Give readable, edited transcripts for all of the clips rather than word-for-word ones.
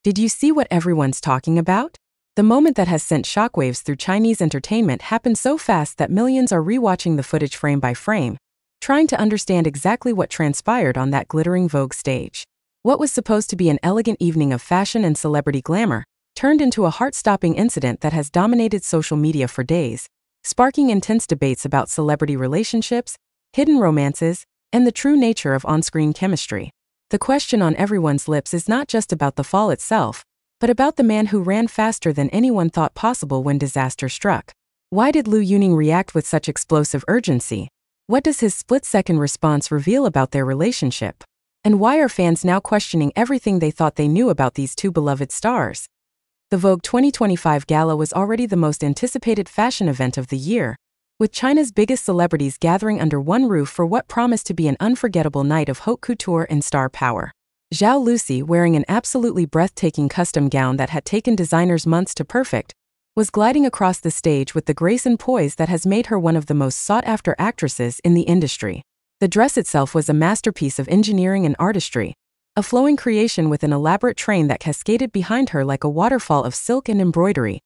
Did you see what everyone's talking about? The moment that has sent shockwaves through Chinese entertainment happened so fast that millions are rewatching the footage frame by frame, trying to understand exactly what transpired on that glittering Vogue stage. What was supposed to be an elegant evening of fashion and celebrity glamour turned into a heart-stopping incident that has dominated social media for days, sparking intense debates about celebrity relationships, hidden romances, and the true nature of on-screen chemistry. The question on everyone's lips is not just about the fall itself, but about the man who ran faster than anyone thought possible when disaster struck. Why did Lu Yuning react with such explosive urgency? What does his split-second response reveal about their relationship? And why are fans now questioning everything they thought they knew about these two beloved stars? The Vogue 2025 Gala was already the most anticipated fashion event of the year, with China's biggest celebrities gathering under one roof for what promised to be an unforgettable night of haute couture and star power. Zhao Lusi, wearing an absolutely breathtaking custom gown that had taken designers months to perfect, was gliding across the stage with the grace and poise that has made her one of the most sought-after actresses in the industry. The dress itself was a masterpiece of engineering and artistry, a flowing creation with an elaborate train that cascaded behind her like a waterfall of silk and embroidery,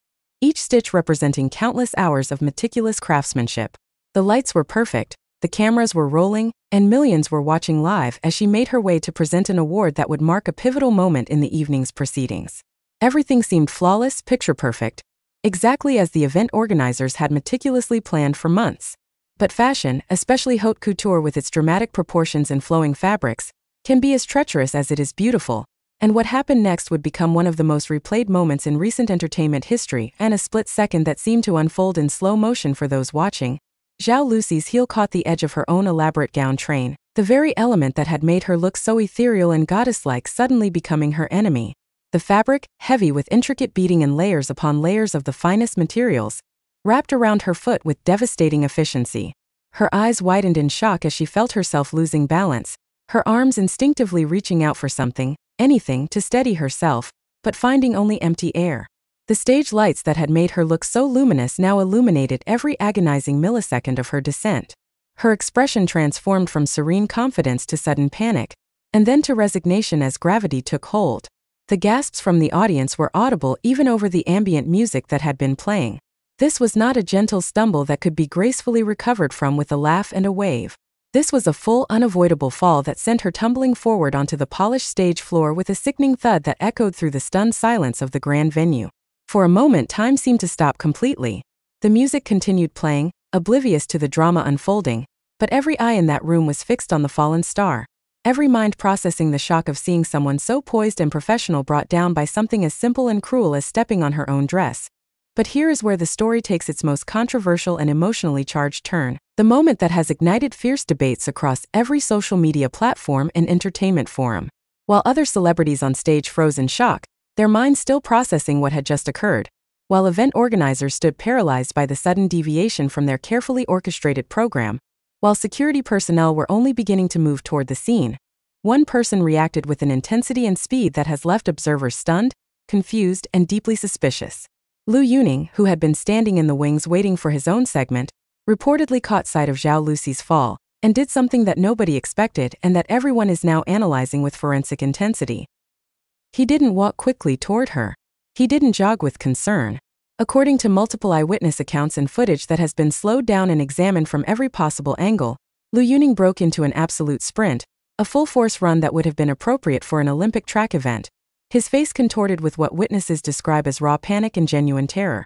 each stitch representing countless hours of meticulous craftsmanship. The lights were perfect, the cameras were rolling, and millions were watching live as she made her way to present an award that would mark a pivotal moment in the evening's proceedings. Everything seemed flawless, picture-perfect, exactly as the event organizers had meticulously planned for months. But fashion, especially haute couture with its dramatic proportions and flowing fabrics, can be as treacherous as it is beautiful, and what happened next would become one of the most replayed moments in recent entertainment history and a split second that seemed to unfold in slow motion for those watching. Zhao Lusi's heel caught the edge of her own elaborate gown train, the very element that had made her look so ethereal and goddess-like suddenly becoming her enemy. The fabric, heavy with intricate beading and layers upon layers of the finest materials, wrapped around her foot with devastating efficiency. Her eyes widened in shock as she felt herself losing balance, her arms instinctively reaching out for something, anything, to steady herself, but finding only empty air. The stage lights that had made her look so luminous now illuminated every agonizing millisecond of her descent. Her expression transformed from serene confidence to sudden panic, and then to resignation as gravity took hold. The gasps from the audience were audible even over the ambient music that had been playing. This was not a gentle stumble that could be gracefully recovered from with a laugh and a wave. This was a full, unavoidable fall that sent her tumbling forward onto the polished stage floor with a sickening thud that echoed through the stunned silence of the grand venue. For a moment, time seemed to stop completely. The music continued playing, oblivious to the drama unfolding, but every eye in that room was fixed on the fallen star, every mind processing the shock of seeing someone so poised and professional brought down by something as simple and cruel as stepping on her own dress. But here is where the story takes its most controversial and emotionally charged turn, the moment that has ignited fierce debates across every social media platform and entertainment forum. While other celebrities on stage froze in shock, their minds still processing what had just occurred, while event organizers stood paralyzed by the sudden deviation from their carefully orchestrated program, while security personnel were only beginning to move toward the scene, one person reacted with an intensity and speed that has left observers stunned, confused, and deeply suspicious. Lu Yuning, who had been standing in the wings waiting for his own segment, reportedly caught sight of Zhao Lusi's fall, and did something that nobody expected and that everyone is now analyzing with forensic intensity. He didn't walk quickly toward her. He didn't jog with concern. According to multiple eyewitness accounts and footage that has been slowed down and examined from every possible angle, Lu Yuning broke into an absolute sprint, a full-force run that would have been appropriate for an Olympic track event, his face contorted with what witnesses describe as raw panic and genuine terror.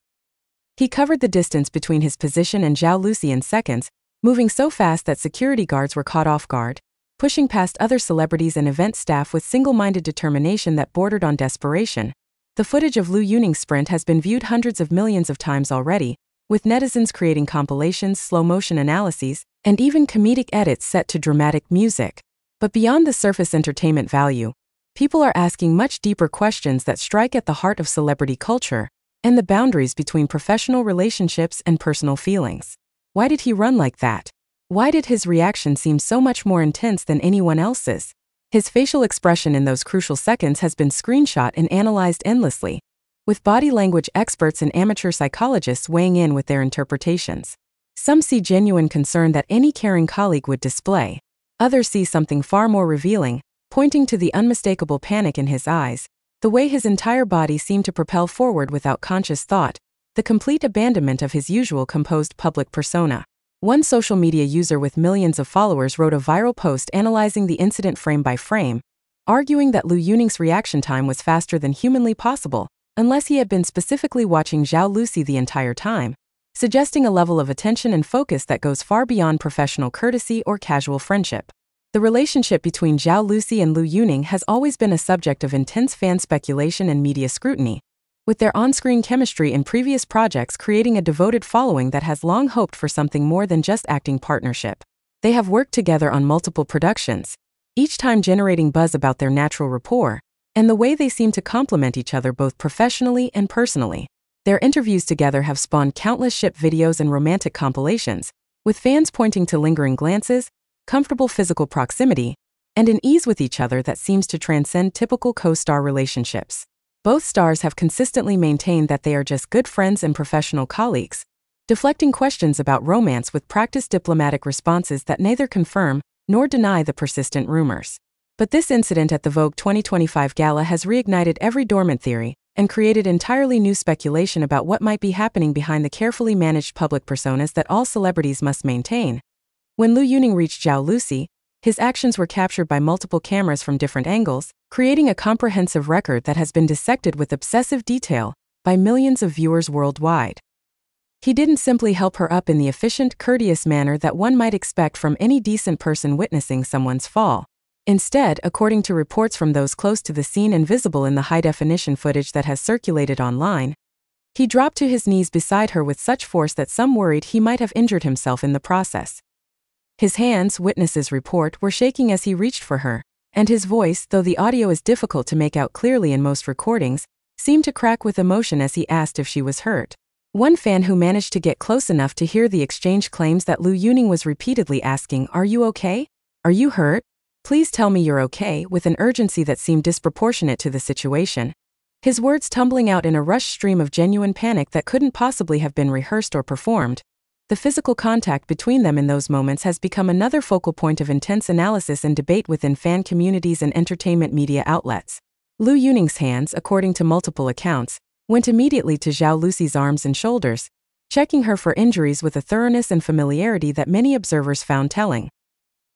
He covered the distance between his position and Zhao Lusi in seconds, moving so fast that security guards were caught off guard, pushing past other celebrities and event staff with single-minded determination that bordered on desperation. The footage of Lu Yuning's sprint has been viewed hundreds of millions of times already, with netizens creating compilations, slow-motion analyses, and even comedic edits set to dramatic music. But beyond the surface entertainment value, people are asking much deeper questions that strike at the heart of celebrity culture and the boundaries between professional relationships and personal feelings. Why did he run like that? Why did his reaction seem so much more intense than anyone else's? His facial expression in those crucial seconds has been screenshot and analyzed endlessly, with body language experts and amateur psychologists weighing in with their interpretations. Some see genuine concern that any caring colleague would display. Others see something far more revealing, pointing to the unmistakable panic in his eyes, The way his entire body seemed to propel forward without conscious thought, the complete abandonment of his usual composed public persona. One social media user with millions of followers wrote a viral post analyzing the incident frame by frame, arguing that Lu Yuning's reaction time was faster than humanly possible, unless he had been specifically watching Zhao Lusi the entire time, suggesting a level of attention and focus that goes far beyond professional courtesy or casual friendship. The relationship between Zhao Lusi and Lu Yuning has always been a subject of intense fan speculation and media scrutiny, with their on-screen chemistry in previous projects creating a devoted following that has long hoped for something more than just acting partnership. They have worked together on multiple productions, each time generating buzz about their natural rapport, and the way they seem to complement each other both professionally and personally. Their interviews together have spawned countless ship videos and romantic compilations, with fans pointing to lingering glances, comfortable physical proximity, and an ease with each other that seems to transcend typical co-star relationships. Both stars have consistently maintained that they are just good friends and professional colleagues, deflecting questions about romance with practiced diplomatic responses that neither confirm nor deny the persistent rumors. But this incident at the Vogue 2025 gala has reignited every dormant theory and created entirely new speculation about what might be happening behind the carefully managed public personas that all celebrities must maintain. When Lu Yuning reached Zhao Lusi, his actions were captured by multiple cameras from different angles, creating a comprehensive record that has been dissected with obsessive detail by millions of viewers worldwide. He didn't simply help her up in the efficient, courteous manner that one might expect from any decent person witnessing someone's fall. Instead, according to reports from those close to the scene and visible in the high-definition footage that has circulated online, he dropped to his knees beside her with such force that some worried he might have injured himself in the process. His hands, witnesses report, were shaking as he reached for her, and his voice, though the audio is difficult to make out clearly in most recordings, seemed to crack with emotion as he asked if she was hurt. One fan who managed to get close enough to hear the exchange claims that Lu Yuning was repeatedly asking, "Are you okay? Are you hurt? Please tell me you're okay," with an urgency that seemed disproportionate to the situation. His words tumbling out in a rush stream of genuine panic that couldn't possibly have been rehearsed or performed. The physical contact between them in those moments has become another focal point of intense analysis and debate within fan communities and entertainment media outlets. Lu Yuning's hands, according to multiple accounts, went immediately to Zhao Lusi's arms and shoulders, checking her for injuries with a thoroughness and familiarity that many observers found telling.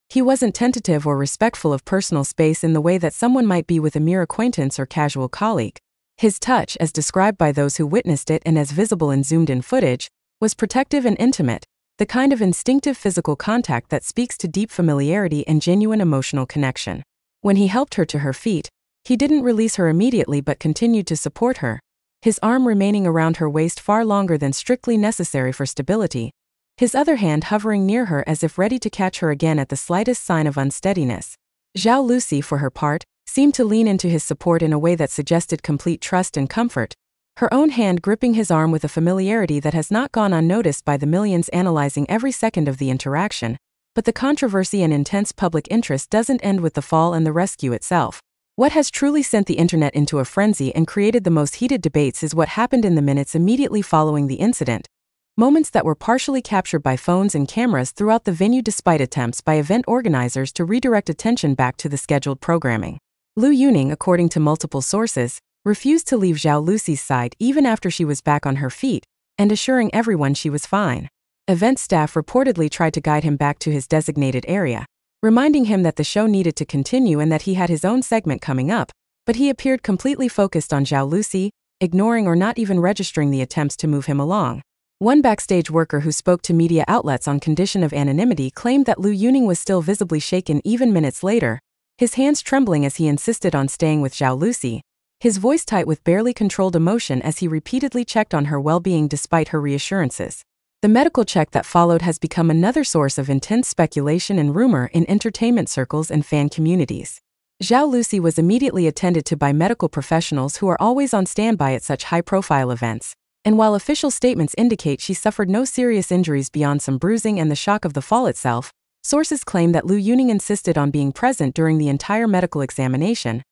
He wasn't tentative or respectful of personal space in the way that someone might be with a mere acquaintance or casual colleague. His touch, as described by those who witnessed it and as visible in zoomed-in footage, was protective and intimate, the kind of instinctive physical contact that speaks to deep familiarity and genuine emotional connection. When he helped her to her feet, he didn't release her immediately but continued to support her, his arm remaining around her waist far longer than strictly necessary for stability, his other hand hovering near her as if ready to catch her again at the slightest sign of unsteadiness. Zhao Lusi, for her part, seemed to lean into his support in a way that suggested complete trust and comfort, her own hand gripping his arm with a familiarity that has not gone unnoticed by the millions analyzing every second of the interaction. But the controversy and intense public interest doesn't end with the fall and the rescue itself. What has truly sent the internet into a frenzy and created the most heated debates is what happened in the minutes immediately following the incident. Moments that were partially captured by phones and cameras throughout the venue despite attempts by event organizers to redirect attention back to the scheduled programming. Lu Yuning, according to multiple sources, refused to leave Zhao Lusi's side even after she was back on her feet, and assuring everyone she was fine. Event staff reportedly tried to guide him back to his designated area, reminding him that the show needed to continue and that he had his own segment coming up, but he appeared completely focused on Zhao Lusi, ignoring or not even registering the attempts to move him along. One backstage worker who spoke to media outlets on condition of anonymity claimed that Lu Yuning was still visibly shaken even minutes later, his hands trembling as he insisted on staying with Zhao Lusi, his voice tight with barely controlled emotion as he repeatedly checked on her well-being despite her reassurances. The medical check that followed has become another source of intense speculation and rumor in entertainment circles and fan communities. Zhao Lusi was immediately attended to by medical professionals who are always on standby at such high-profile events, and while official statements indicate she suffered no serious injuries beyond some bruising and the shock of the fall itself, sources claim that Lu Yuning insisted on being present during the entire medical examination,